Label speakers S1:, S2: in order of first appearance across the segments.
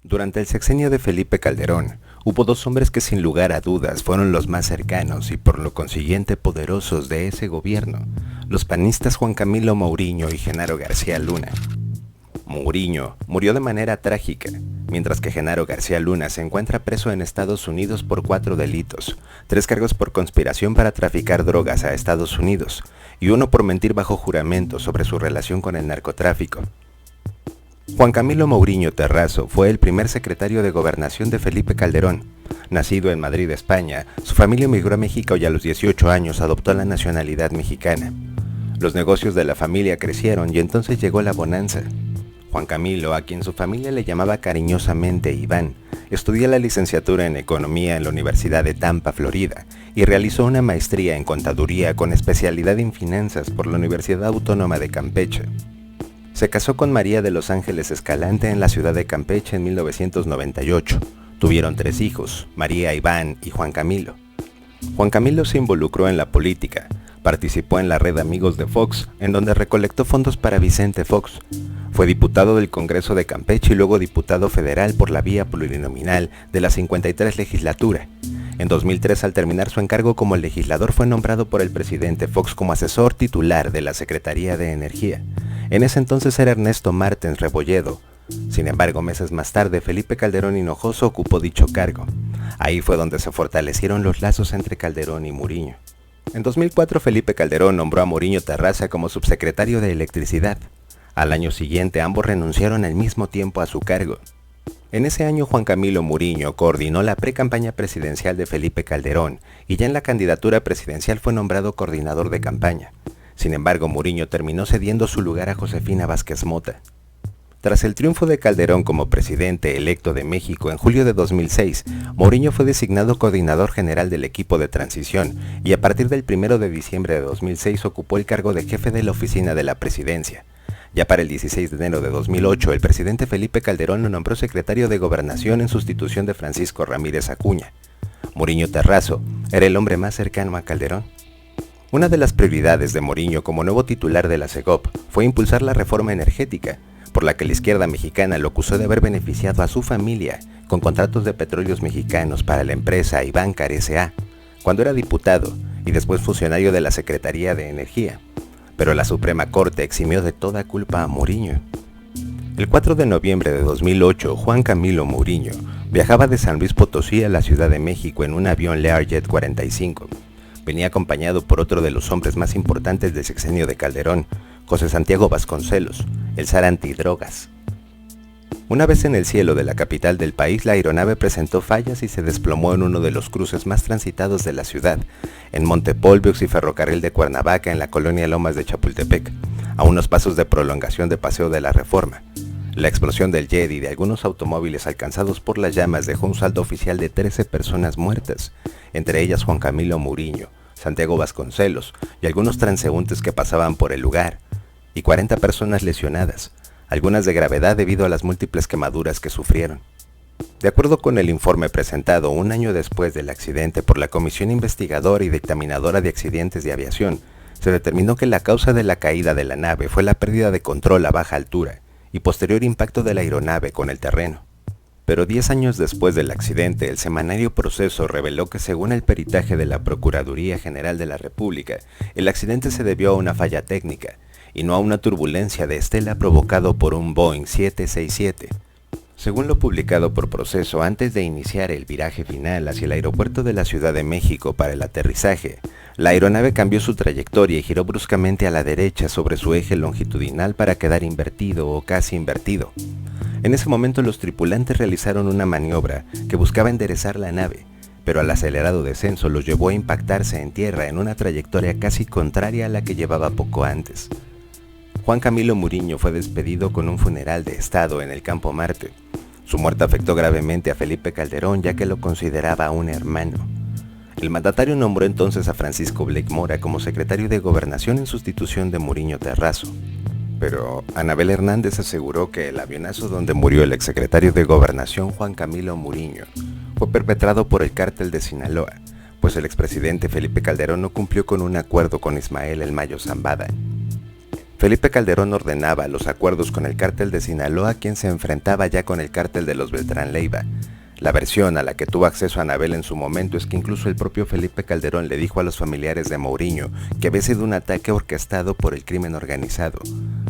S1: Durante el sexenio de Felipe Calderón, hubo dos hombres que sin lugar a dudas fueron los más cercanos y por lo consiguiente poderosos de ese gobierno, los panistas Juan Camilo Mouriño y Genaro García Luna. Mouriño murió de manera trágica, mientras que Genaro García Luna se encuentra preso en Estados Unidos por 4 delitos, 3 cargos por conspiración para traficar drogas a Estados Unidos y uno por mentir bajo juramento sobre su relación con el narcotráfico. Juan Camilo Mouriño Terrazo fue el primer secretario de Gobernación de Felipe Calderón. Nacido en Madrid, España, su familia emigró a México y a los 18 años adoptó la nacionalidad mexicana. Los negocios de la familia crecieron y entonces llegó la bonanza. Juan Camilo, a quien su familia le llamaba cariñosamente Iván, estudió la licenciatura en Economía en la Universidad de Tampa, Florida, y realizó una maestría en Contaduría con especialidad en Finanzas por la Universidad Autónoma de Campeche. Se casó con María de los Ángeles Escalante en la ciudad de Campeche en 1998. Tuvieron 3 hijos, María, Iván y Juan Camilo. Juan Camilo se involucró en la política, participó en la red Amigos de Fox, en donde recolectó fondos para Vicente Fox. Fue diputado del Congreso de Campeche y luego diputado federal por la vía plurinominal de la 53 legislatura. En 2003, al terminar su encargo como legislador, fue nombrado por el presidente Fox como asesor titular de la Secretaría de Energía. En ese entonces era Ernesto Martens Rebolledo. Sin embargo, meses más tarde, Felipe Calderón Hinojoso ocupó dicho cargo. Ahí fue donde se fortalecieron los lazos entre Calderón y Mouriño. En 2004, Felipe Calderón nombró a Mouriño Terraza como subsecretario de Electricidad. Al año siguiente, ambos renunciaron al mismo tiempo a su cargo. En ese año, Juan Camilo Mouriño coordinó la pre-campaña presidencial de Felipe Calderón y ya en la candidatura presidencial fue nombrado coordinador de campaña. Sin embargo, Mouriño terminó cediendo su lugar a Josefina Vázquez Mota. Tras el triunfo de Calderón como presidente electo de México en julio de 2006, Mouriño fue designado coordinador general del equipo de transición y a partir del 1 de diciembre de 2006 ocupó el cargo de jefe de la oficina de la presidencia. Ya para el 16 de enero de 2008, el presidente Felipe Calderón lo nombró secretario de Gobernación en sustitución de Francisco Ramírez Acuña. Mouriño Terrazo era el hombre más cercano a Calderón. Una de las prioridades de Mouriño como nuevo titular de la Segop fue impulsar la reforma energética, por la que la izquierda mexicana lo acusó de haber beneficiado a su familia con contratos de petróleos mexicanos para la empresa Ivancar S.A., cuando era diputado y después funcionario de la Secretaría de Energía. Pero la Suprema Corte eximió de toda culpa a Mouriño. El 4 de noviembre de 2008, Juan Camilo Mouriño viajaba de San Luis Potosí a la Ciudad de México en un avión Learjet 45. Venía acompañado por otro de los hombres más importantes del sexenio de Calderón, José Santiago Vasconcelos, el zar antidrogas. Una vez en el cielo de la capital del país, la aeronave presentó fallas y se desplomó en uno de los cruces más transitados de la ciudad, en Montepolvix y Ferrocarril de Cuernavaca, en la colonia Lomas de Chapultepec, a unos pasos de prolongación de Paseo de la Reforma. La explosión del jet y de algunos automóviles alcanzados por las llamas dejó un saldo oficial de 13 personas muertas, entre ellas Juan Camilo Mouriño, Santiago Vasconcelos y algunos transeúntes que pasaban por el lugar, y 40 personas lesionadas, algunas de gravedad debido a las múltiples quemaduras que sufrieron. De acuerdo con el informe presentado un año después del accidente por la Comisión Investigadora y Dictaminadora de Accidentes de Aviación, se determinó que la causa de la caída de la nave fue la pérdida de control a baja altura y posterior impacto de la aeronave con el terreno. Pero 10 años después del accidente, el semanario Proceso reveló que según el peritaje de la Procuraduría General de la República, el accidente se debió a una falla técnica y no a una turbulencia de estela provocado por un Boeing 767. Según lo publicado por Proceso, antes de iniciar el viraje final hacia el aeropuerto de la Ciudad de México para el aterrizaje, la aeronave cambió su trayectoria y giró bruscamente a la derecha sobre su eje longitudinal para quedar invertido o casi invertido. En ese momento los tripulantes realizaron una maniobra que buscaba enderezar la nave, pero el acelerado descenso los llevó a impactarse en tierra en una trayectoria casi contraria a la que llevaba poco antes. Juan Camilo Mouriño fue despedido con un funeral de Estado en el Campo Marte. Su muerte afectó gravemente a Felipe Calderón, ya que lo consideraba un hermano. El mandatario nombró entonces a Francisco Blake Mora como secretario de Gobernación en sustitución de Mouriño Terrazo. Pero Anabel Hernández aseguró que el avionazo donde murió el exsecretario de Gobernación Juan Camilo Mouriño fue perpetrado por el cártel de Sinaloa, pues el expresidente Felipe Calderón no cumplió con un acuerdo con Ismael El Mayo Zambada. Felipe Calderón ordenaba los acuerdos con el cártel de Sinaloa, quien se enfrentaba ya con el cártel de los Beltrán Leiva. La versión a la que tuvo acceso Anabel en su momento es que incluso el propio Felipe Calderón le dijo a los familiares de Mouriño que había sido un ataque orquestado por el crimen organizado,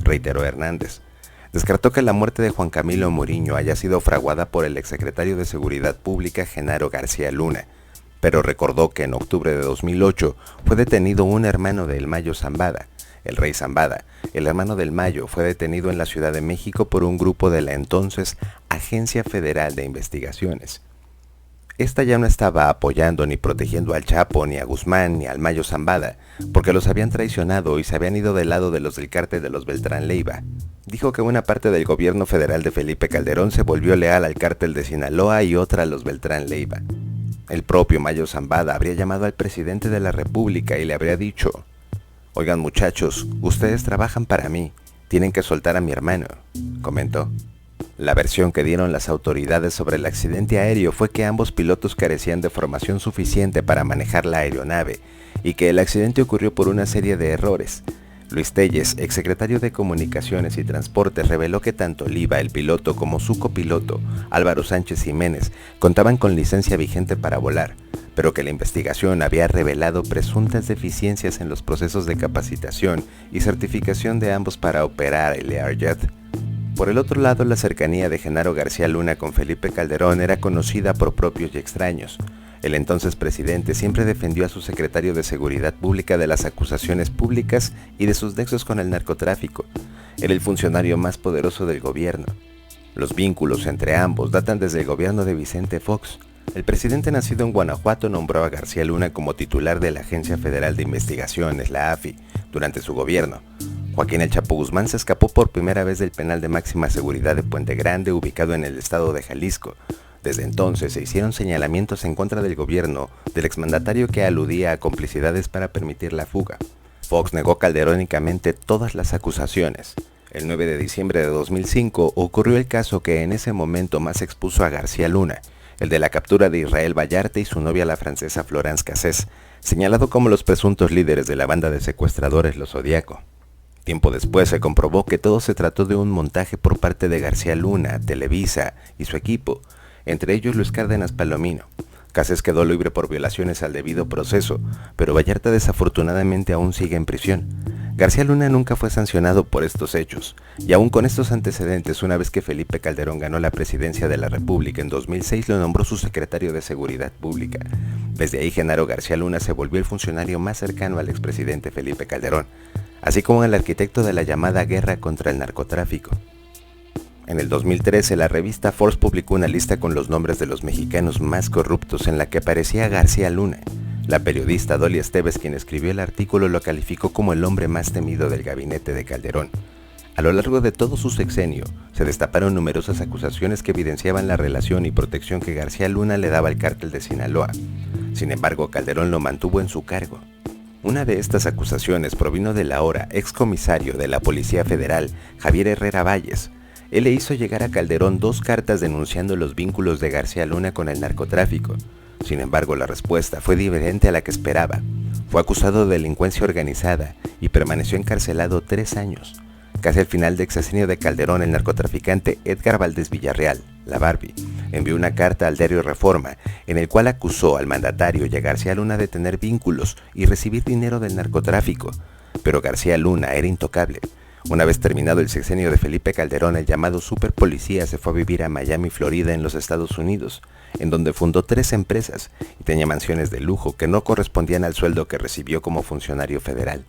S1: reiteró Hernández. Descartó que la muerte de Juan Camilo Mouriño haya sido fraguada por el exsecretario de Seguridad Pública Genaro García Luna, pero recordó que en octubre de 2008 fue detenido un hermano de El Mayo Zambada. El Rey Zambada, el hermano del Mayo, fue detenido en la Ciudad de México por un grupo de la entonces Agencia Federal de Investigaciones. Esta ya no estaba apoyando ni protegiendo al Chapo, ni a Guzmán, ni al Mayo Zambada, porque los habían traicionado y se habían ido del lado de los del cártel de los Beltrán Leiva. Dijo que una parte del gobierno federal de Felipe Calderón se volvió leal al cártel de Sinaloa y otra a los Beltrán Leiva. El propio Mayo Zambada habría llamado al presidente de la República y le habría dicho: «Oigan muchachos, ustedes trabajan para mí, tienen que soltar a mi hermano», comentó. La versión que dieron las autoridades sobre el accidente aéreo fue que ambos pilotos carecían de formación suficiente para manejar la aeronave y que el accidente ocurrió por una serie de errores. Luis Telles, exsecretario de Comunicaciones y Transportes, reveló que tanto Liva, el piloto, como su copiloto, Álvaro Sánchez Jiménez, contaban con licencia vigente para volar, pero que la investigación había revelado presuntas deficiencias en los procesos de capacitación y certificación de ambos para operar el Learjet. Por el otro lado, la cercanía de Genaro García Luna con Felipe Calderón era conocida por propios y extraños. El entonces presidente siempre defendió a su secretario de Seguridad Pública de las acusaciones públicas y de sus nexos con el narcotráfico. Era el funcionario más poderoso del gobierno. Los vínculos entre ambos datan desde el gobierno de Vicente Fox. El presidente nacido en Guanajuato nombró a García Luna como titular de la Agencia Federal de Investigaciones, la AFI, durante su gobierno. Joaquín El Chapo Guzmán se escapó por primera vez del penal de máxima seguridad de Puente Grande, ubicado en el estado de Jalisco. Desde entonces se hicieron señalamientos en contra del gobierno del exmandatario que aludía a complicidades para permitir la fuga. Fox negó calderónicamente todas las acusaciones. El 9 de diciembre de 2005 ocurrió el caso que en ese momento más expuso a García Luna, el de la captura de Israel Vallarta y su novia la francesa Florence Cassés, señalado como los presuntos líderes de la banda de secuestradores Los Zodiaco. Tiempo después se comprobó que todo se trató de un montaje por parte de García Luna, Televisa y su equipo, entre ellos Luis Cárdenas Palomino. Cassés quedó libre por violaciones al debido proceso, pero Vallarta desafortunadamente aún sigue en prisión. García Luna nunca fue sancionado por estos hechos, y aún con estos antecedentes, una vez que Felipe Calderón ganó la presidencia de la República en 2006, lo nombró su secretario de Seguridad Pública. Desde ahí, Genaro García Luna se volvió el funcionario más cercano al expresidente Felipe Calderón, así como el arquitecto de la llamada guerra contra el narcotráfico. En el 2013, la revista Forbes publicó una lista con los nombres de los mexicanos más corruptos en la que aparecía García Luna. La periodista Dolly Esteves, quien escribió el artículo, lo calificó como el hombre más temido del gabinete de Calderón. A lo largo de todo su sexenio, se destaparon numerosas acusaciones que evidenciaban la relación y protección que García Luna le daba al cártel de Sinaloa. Sin embargo, Calderón lo mantuvo en su cargo. Una de estas acusaciones provino del ahora excomisario de la Policía Federal, Javier Herrera Valles. Él le hizo llegar a Calderón 2 cartas denunciando los vínculos de García Luna con el narcotráfico. Sin embargo, la respuesta fue diferente a la que esperaba. Fue acusado de delincuencia organizada y permaneció encarcelado 3 años. Casi al final del sexenio de Calderón, el narcotraficante Edgar Valdés Villarreal, la Barbie, envió una carta al diario Reforma en el cual acusó al mandatario y a García Luna de tener vínculos y recibir dinero del narcotráfico. Pero García Luna era intocable. Una vez terminado el sexenio de Felipe Calderón, el llamado superpolicía se fue a vivir a Miami, Florida, en los Estados Unidos, en donde fundó 3 empresas y tenía mansiones de lujo que no correspondían al sueldo que recibió como funcionario federal.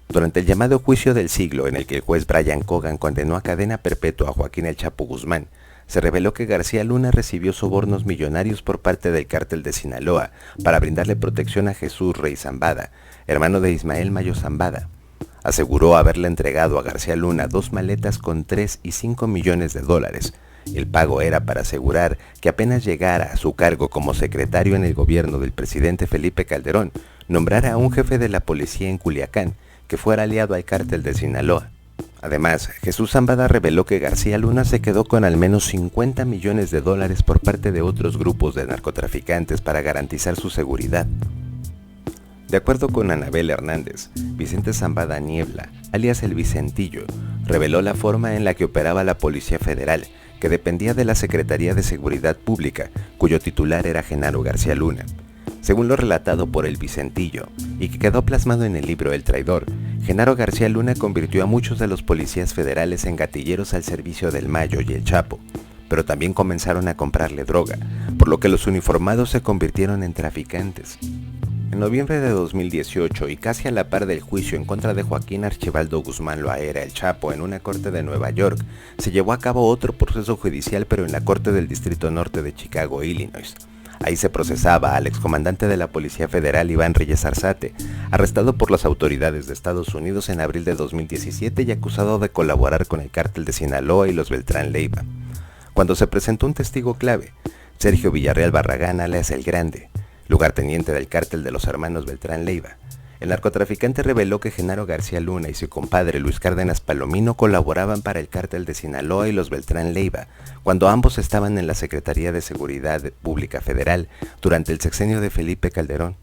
S1: Durante el llamado juicio del siglo, en el que el juez Brian Cogan condenó a cadena perpetua a Joaquín El Chapo Guzmán, se reveló que García Luna recibió sobornos millonarios por parte del cártel de Sinaloa para brindarle protección a Jesús Rey Zambada, hermano de Ismael Mayo Zambada. Aseguró haberle entregado a García Luna 2 maletas con 3 y 5 millones de dólares. El pago era para asegurar que apenas llegara a su cargo como secretario en el gobierno del presidente Felipe Calderón, nombrara a un jefe de la policía en Culiacán que fuera aliado al cártel de Sinaloa. Además, Jesús Zambada reveló que García Luna se quedó con al menos 50 millones de dólares por parte de otros grupos de narcotraficantes para garantizar su seguridad. De acuerdo con Anabel Hernández, Vicente Zambada Niebla, alias el Vicentillo, reveló la forma en la que operaba la Policía Federal, que dependía de la Secretaría de Seguridad Pública, cuyo titular era Genaro García Luna. Según lo relatado por el Vicentillo, y que quedó plasmado en el libro El Traidor, Genaro García Luna convirtió a muchos de los policías federales en gatilleros al servicio del Mayo y el Chapo, pero también comenzaron a comprarle droga, por lo que los uniformados se convirtieron en traficantes. En noviembre de 2018, y casi a la par del juicio en contra de Joaquín Archibaldo Guzmán Loaera el Chapo en una corte de Nueva York, se llevó a cabo otro proceso judicial pero en la corte del Distrito Norte de Chicago, Illinois. Ahí se procesaba al excomandante de la Policía Federal Iván Reyes Arzate, arrestado por las autoridades de Estados Unidos en abril de 2017 y acusado de colaborar con el cártel de Sinaloa y los Beltrán Leiva. Cuando se presentó un testigo clave, Sergio Villarreal Barragán, alias El Grande, lugarteniente del cártel de los hermanos Beltrán Leiva, el narcotraficante reveló que Genaro García Luna y su compadre Luis Cárdenas Palomino colaboraban para el cártel de Sinaloa y los Beltrán Leiva, cuando ambos estaban en la Secretaría de Seguridad Pública Federal durante el sexenio de Felipe Calderón.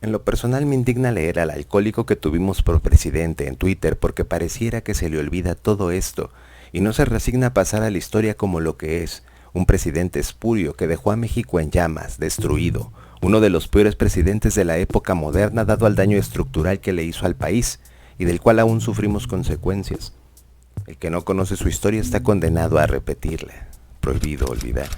S1: En lo personal me indigna leer al alcohólico que tuvimos por presidente en Twitter porque pareciera que se le olvida todo esto y no se resigna a pasar a la historia como lo que es, un presidente espurio que dejó a México en llamas, destruido, uno de los peores presidentes de la época moderna dado al daño estructural que le hizo al país y del cual aún sufrimos consecuencias. El que no conoce su historia está condenado a repetirla. Prohibido olvidar.